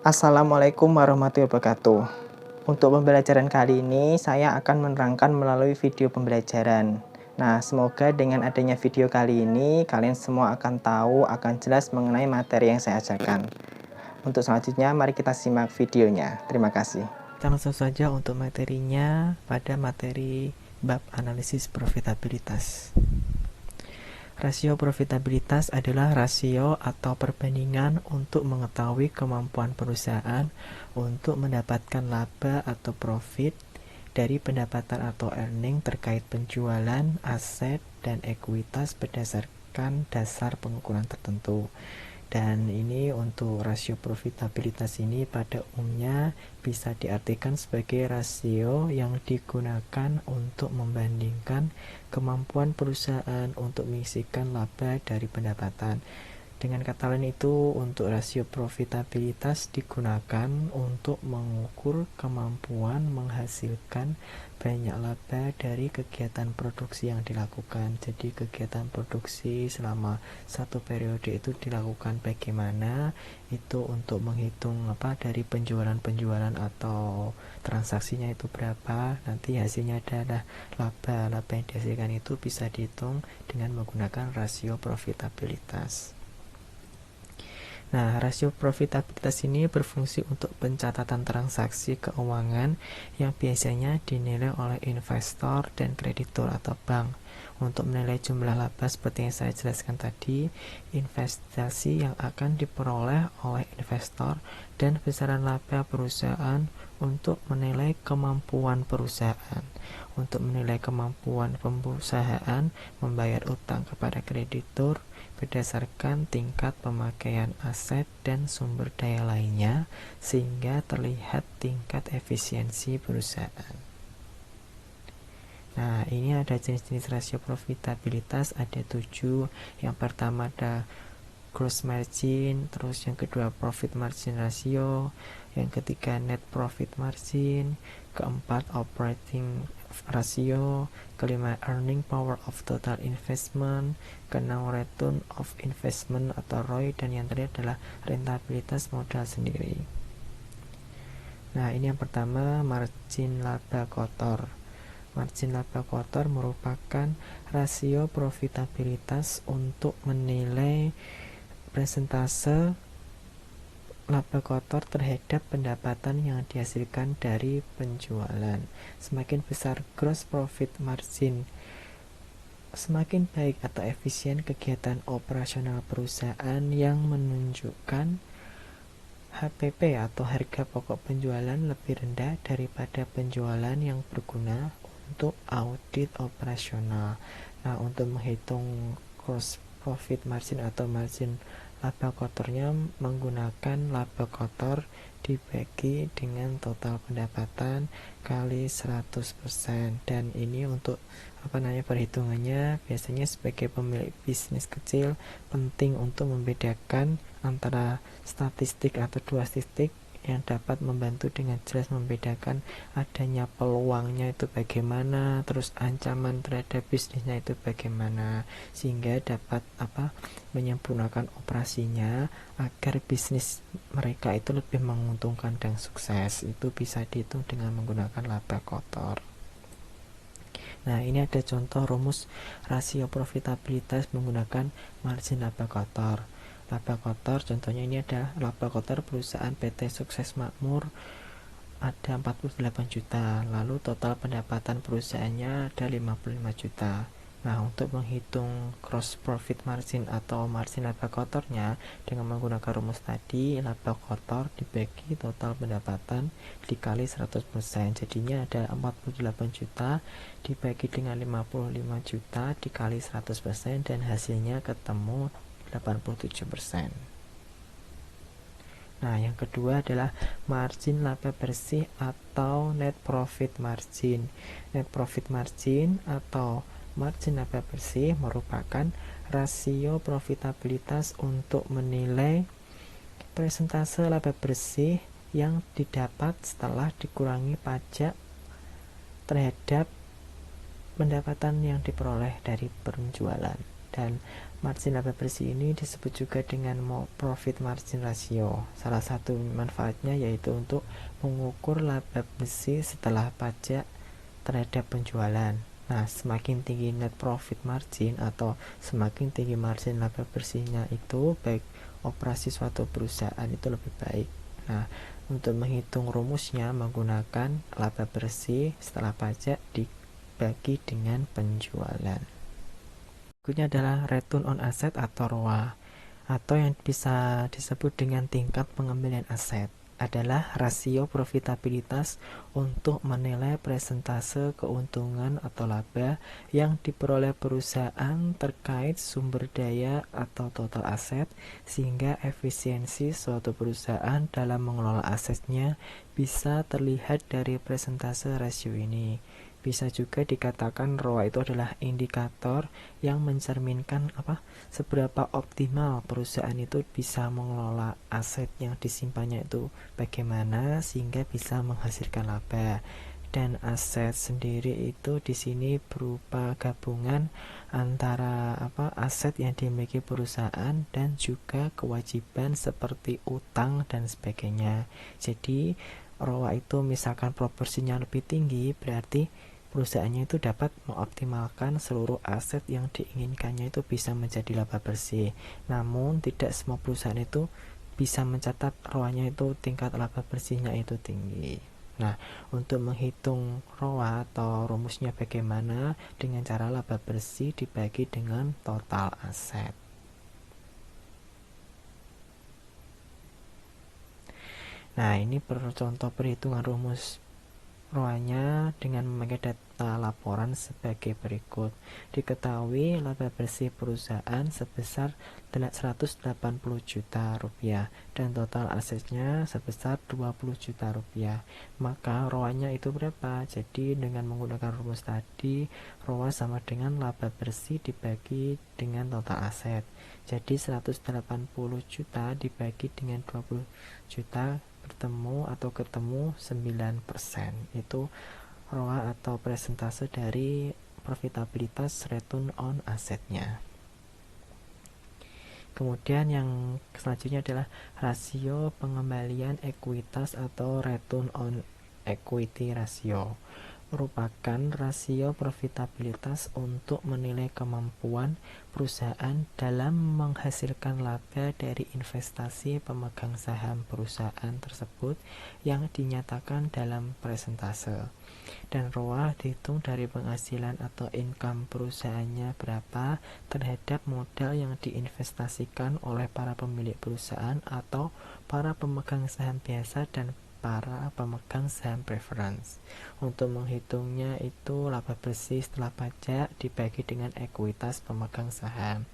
Assalamualaikum warahmatullahi wabarakatuh. Untuk pembelajaran kali ini, saya akan menerangkan melalui video pembelajaran. Nah, semoga dengan adanya video kali ini, kalian semua akan tahu, akan jelas mengenai materi yang saya ajarkan. Untuk selanjutnya, mari kita simak videonya. Terima kasih. Kita langsung saja untuk materinya pada materi bab analisis profitabilitas. Rasio profitabilitas adalah rasio atau perbandingan untuk mengetahui kemampuan perusahaan untuk mendapatkan laba atau profit dari pendapatan atau earning terkait penjualan, aset, dan ekuitas berdasarkan dasar pengukuran tertentu. Dan ini untuk rasio profitabilitas ini pada umumnya bisa diartikan sebagai rasio yang digunakan untuk membandingkan kemampuan perusahaan untuk mengisikan laba dari pendapatan. Dengan kata lain itu, untuk rasio profitabilitas digunakan untuk mengukur kemampuan menghasilkan banyak laba dari kegiatan produksi yang dilakukan. Jadi kegiatan produksi selama satu periode itu dilakukan bagaimana, itu untuk menghitung dari penjualan atau transaksinya itu berapa, nanti hasilnya adalah laba yang dihasilkan itu bisa dihitung dengan menggunakan rasio profitabilitas. Nah, rasio profitabilitas ini berfungsi untuk pencatatan transaksi keuangan yang biasanya dinilai oleh investor dan kreditur atau bank. Untuk menilai jumlah laba seperti yang saya jelaskan tadi, investasi yang akan diperoleh oleh investor, dan besaran laba perusahaan untuk menilai kemampuan perusahaan. Untuk menilai kemampuan perusahaan membayar utang kepada kreditur berdasarkan tingkat pemakaian aset dan sumber daya lainnya, sehingga terlihat tingkat efisiensi perusahaan. Nah, ini ada jenis-jenis rasio profitabilitas, ada 7. Yang pertama ada gross margin, terus yang kedua profit margin ratio, yang ketiga net profit margin, keempat operating ratio, kelima earning power of total investment, keenam return of investment atau ROI, dan yang terakhir adalah rentabilitas modal sendiri. Nah, ini yang pertama, margin laba kotor. Margin laba kotor merupakan rasio profitabilitas untuk menilai persentase laba kotor terhadap pendapatan yang dihasilkan dari penjualan. Semakin besar gross profit margin, semakin baik atau efisien kegiatan operasional perusahaan yang menunjukkan HPP atau harga pokok penjualan lebih rendah daripada penjualan yang berguna untuk audit operasional. Nah, untuk menghitung gross profit margin atau margin laba kotornya menggunakan laba kotor dibagi dengan total pendapatan kali 100%. Dan ini untuk perhitungannya biasanya sebagai pemilik bisnis kecil penting untuk membedakan antara statistik atau dua statistik yang dapat membantu dengan jelas membedakan adanya peluangnya itu bagaimana, terus ancaman terhadap bisnisnya itu bagaimana, sehingga dapat menyempurnakan operasinya agar bisnis mereka itu lebih menguntungkan dan sukses. Itu bisa dihitung dengan menggunakan laba kotor. Nah, ini ada contoh rumus rasio profitabilitas menggunakan margin laba kotor. Laba kotor contohnya ini ada laba kotor perusahaan PT Sukses Makmur ada 48 juta, lalu total pendapatan perusahaannya ada 55 juta. Nah, untuk menghitung gross profit margin atau margin laba kotornya dengan menggunakan rumus tadi, laba kotor dibagi total pendapatan dikali 100%. Jadinya ada 48 juta dibagi dengan 55 juta dikali 100% dan hasilnya ketemu 87%. Nah, yang kedua adalah margin laba bersih atau net profit margin. Net profit margin atau margin laba bersih merupakan rasio profitabilitas untuk menilai persentase laba bersih yang didapat setelah dikurangi pajak terhadap pendapatan yang diperoleh dari penjualan. Dan Margin laba bersih ini disebut juga dengan profit margin ratio. Salah satu manfaatnya yaitu untuk mengukur laba bersih setelah pajak terhadap penjualan. Nah, semakin tinggi net profit margin atau semakin tinggi margin laba bersihnya itu, baik operasi suatu perusahaan itu lebih baik. Nah, untuk menghitung rumusnya menggunakan laba bersih setelah pajak dibagi dengan penjualan. Berikutnya adalah return on asset atau ROA, atau yang bisa disebut dengan tingkat pengembalian aset, adalah rasio profitabilitas untuk menilai presentase keuntungan atau laba yang diperoleh perusahaan terkait sumber daya atau total aset, sehingga efisiensi suatu perusahaan dalam mengelola asetnya bisa terlihat dari presentase rasio ini. Bisa juga dikatakan ROA itu adalah indikator yang mencerminkan seberapa optimal perusahaan itu bisa mengelola aset yang disimpannya itu bagaimana sehingga bisa menghasilkan laba. Dan aset sendiri itu di sini berupa gabungan antara aset yang dimiliki perusahaan dan juga kewajiban seperti utang dan sebagainya. Jadi ROA itu misalkan proporsinya lebih tinggi, berarti perusahaannya itu dapat mengoptimalkan seluruh aset yang diinginkannya itu bisa menjadi laba bersih. Namun tidak semua perusahaan itu bisa mencatat ROA-nya itu tingkat laba bersihnya itu tinggi. Nah, untuk menghitung ROA atau rumusnya bagaimana, dengan cara laba bersih dibagi dengan total aset. Nah, ini contoh perhitungan rumus ROA-nya dengan memakai data laporan sebagai berikut. Diketahui laba bersih perusahaan sebesar 180 juta rupiah dan total asetnya sebesar 20 juta rupiah. Maka ROA-nya itu berapa? Jadi dengan menggunakan rumus tadi, ROA sama dengan laba bersih dibagi dengan total aset. Jadi 180 juta dibagi dengan 20 juta ketemu 9%. Itu ROA atau presentase dari profitabilitas return on asetnya. Kemudian yang selanjutnya adalah rasio pengembalian ekuitas atau return on equity ratio, merupakan rasio profitabilitas untuk menilai kemampuan perusahaan dalam menghasilkan laba dari investasi pemegang saham perusahaan tersebut yang dinyatakan dalam presentase. Dan ROA dihitung dari penghasilan atau income perusahaannya berapa terhadap modal yang diinvestasikan oleh para pemilik perusahaan atau para pemegang saham biasa dan para pemegang saham preference. Untuk menghitungnya itu laba bersih setelah pajak dibagi dengan ekuitas pemegang saham.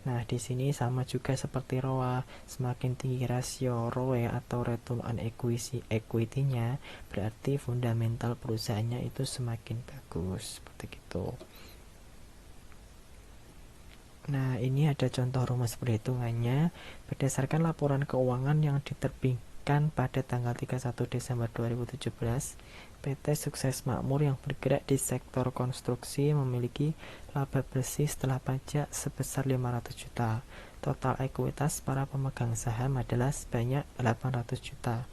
Nah, di sini sama juga seperti ROA, semakin tinggi rasio ROE atau return on equity-nya, berarti fundamental perusahaannya itu semakin bagus, seperti itu. Nah, ini ada contoh rumus perhitungannya berdasarkan laporan keuangan yang diterbitkan pada tanggal 31 Desember 2017. PT Sukses Makmur yang bergerak di sektor konstruksi memiliki laba bersih setelah pajak sebesar 500 juta. Total ekuitas para pemegang saham adalah sebanyak 800 juta.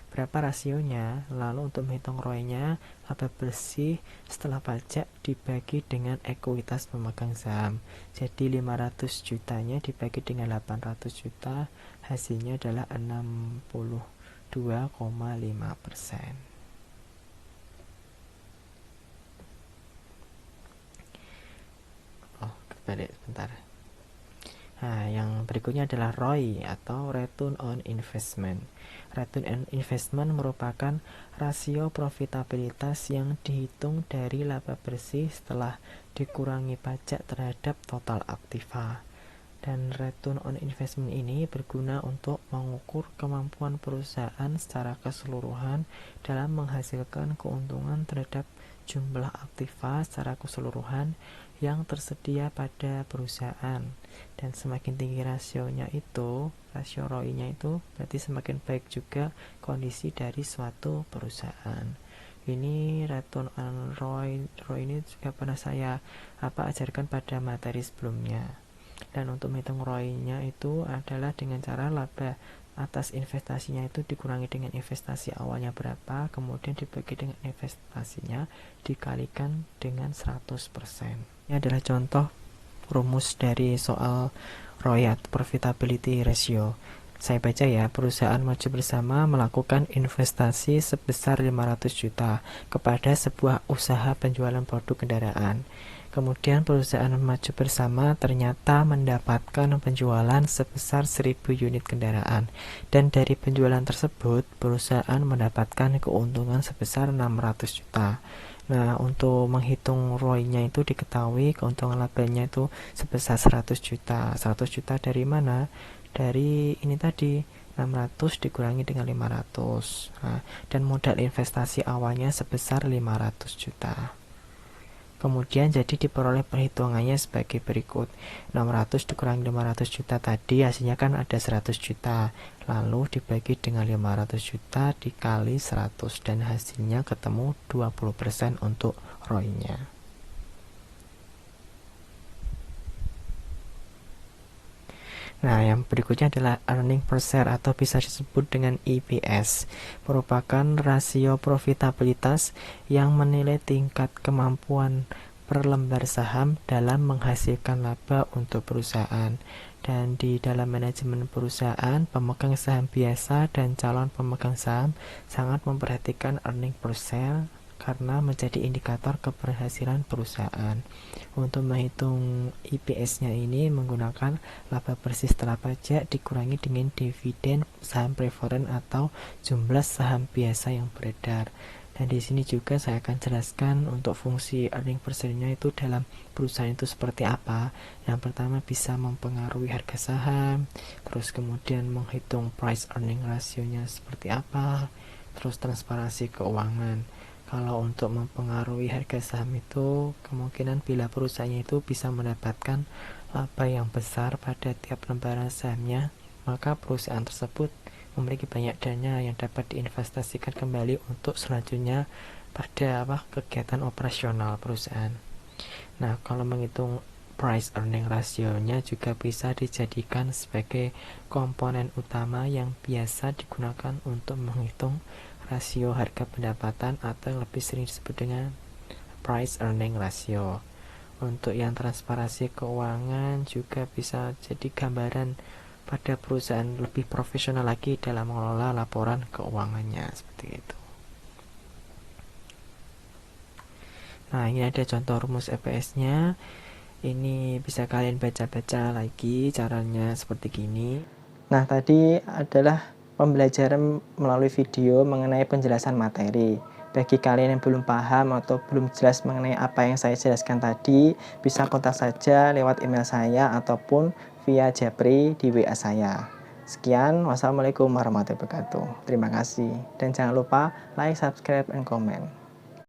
Berapa rasionya? Lalu untuk menghitung ROE-nya, laba bersih setelah pajak dibagi dengan ekuitas pemegang saham. Jadi 500 jutanya dibagi dengan 800 juta, hasilnya adalah 62,5%. Oh, balik sebentar. Nah, yang berikutnya adalah ROI atau Return on Investment. Return on Investment merupakan rasio profitabilitas yang dihitung dari laba bersih setelah dikurangi pajak terhadap total aktiva. Dan return on investment ini berguna untuk mengukur kemampuan perusahaan secara keseluruhan dalam menghasilkan keuntungan terhadap jumlah aktiva secara keseluruhan yang tersedia pada perusahaan. Dan semakin tinggi rasionya itu, rasio ROI-nya itu, berarti semakin baik juga kondisi dari suatu perusahaan. Ini return on ROI ini juga pernah saya ajarkan pada materi sebelumnya. Dan untuk menghitung ROI-nya itu adalah dengan cara laba atas investasinya itu dikurangi dengan investasi awalnya berapa, kemudian dibagi dengan investasinya dikalikan dengan 100%. Ini adalah contoh rumus dari soal ROI atau profitability ratio. Saya baca ya, perusahaan maju bersama melakukan investasi sebesar 500 juta kepada sebuah usaha penjualan produk kendaraan. Kemudian perusahaan maju bersama ternyata mendapatkan penjualan sebesar 1000 unit kendaraan. Dan dari penjualan tersebut, perusahaan mendapatkan keuntungan sebesar 600 juta. Nah, untuk menghitung ROI-nya itu diketahui keuntungan labanya itu sebesar 100 juta. 100 juta dari mana? Dari ini tadi, 600 dikurangi dengan 500. Nah, dan modal investasi awalnya sebesar 500 juta. Kemudian jadi diperoleh perhitungannya sebagai berikut. 600 dikurangi 500 juta tadi hasilnya kan ada 100 juta. Lalu dibagi dengan 500 juta dikali 100 dan hasilnya ketemu 20% untuk ROI-nya. Nah, yang berikutnya adalah earning per share atau bisa disebut dengan EPS, merupakan rasio profitabilitas yang menilai tingkat kemampuan per lembar saham dalam menghasilkan laba untuk perusahaan. Dan di dalam manajemen perusahaan, pemegang saham biasa dan calon pemegang saham sangat memperhatikan earning per share karena menjadi indikator keberhasilan perusahaan. Untuk menghitung EPS-nya ini menggunakan laba bersih setelah pajak dikurangi dengan dividen saham preferen atau jumlah saham biasa yang beredar. Dan di sini juga saya akan jelaskan untuk fungsi earning per share-nya itu dalam perusahaan itu seperti apa. Yang pertama bisa mempengaruhi harga saham, terus kemudian menghitung price earning ratio-nya seperti apa, terus transparansi keuangan. Kalau untuk mempengaruhi harga saham itu kemungkinan bila perusahaannya itu bisa mendapatkan laba yang besar pada tiap lembaran sahamnya, maka perusahaan tersebut memiliki banyak dana yang dapat diinvestasikan kembali untuk selanjutnya pada kegiatan operasional perusahaan. Nah, kalau menghitung price earning ratio-nya juga bisa dijadikan sebagai komponen utama yang biasa digunakan untuk menghitung rasio harga pendapatan atau yang lebih sering disebut dengan price earning ratio. Untuk yang transparansi keuangan juga bisa jadi gambaran pada perusahaan lebih profesional lagi dalam mengelola laporan keuangannya seperti itu. Nah, ini ada contoh rumus EPS-nya. Ini bisa kalian baca-baca lagi caranya seperti gini. Nah, tadi adalah pembelajaran melalui video mengenai penjelasan materi. Bagi kalian yang belum paham atau belum jelas mengenai apa yang saya jelaskan tadi, bisa kontak saja lewat email saya ataupun via Japri di WA saya. Sekian, wassalamualaikum warahmatullahi wabarakatuh. Terima kasih. Dan jangan lupa like, subscribe, and comment.